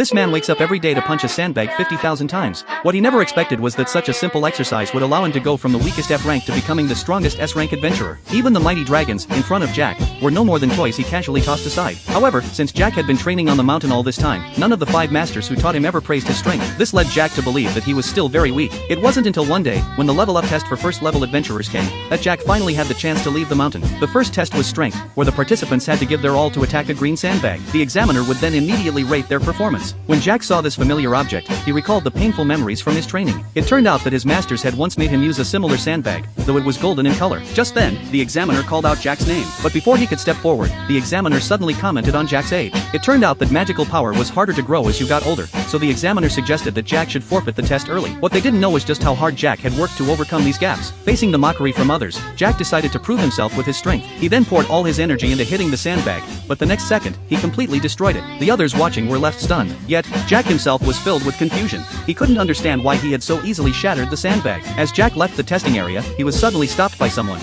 This man wakes up every day to punch a sandbag 50,000 times. What he never expected was that such a simple exercise would allow him to go from the weakest F rank to becoming the strongest S rank adventurer. Even the mighty dragons, in front of Jack, were no more than toys he casually tossed aside. However, since Jack had been training on the mountain all this time, none of the 5 masters who taught him ever praised his strength. This led Jack to believe that he was still very weak. It wasn't until one day, when the level up test for first level adventurers came, that Jack finally had the chance to leave the mountain. The first test was strength, where the participants had to give their all to attack a green sandbag. The examiner would then immediately rate their performance. When Jack saw this familiar object, he recalled the painful memories from his training. It turned out that his masters had once made him use a similar sandbag, though it was golden in color. Just then, the examiner called out Jack's name. But before he could step forward, the examiner suddenly commented on Jack's age. It turned out that magical power was harder to grow as you got older, so the examiner suggested that Jack should forfeit the test early. What they didn't know was just how hard Jack had worked to overcome these gaps. Facing the mockery from others, Jack decided to prove himself with his strength. He then poured all his energy into hitting the sandbag, but the next second, he completely destroyed it. The others watching were left stunned. Yet, Jack himself was filled with confusion. He couldn't understand why he had so easily shattered the sandbag. As Jack left the testing area, he was suddenly stopped by someone.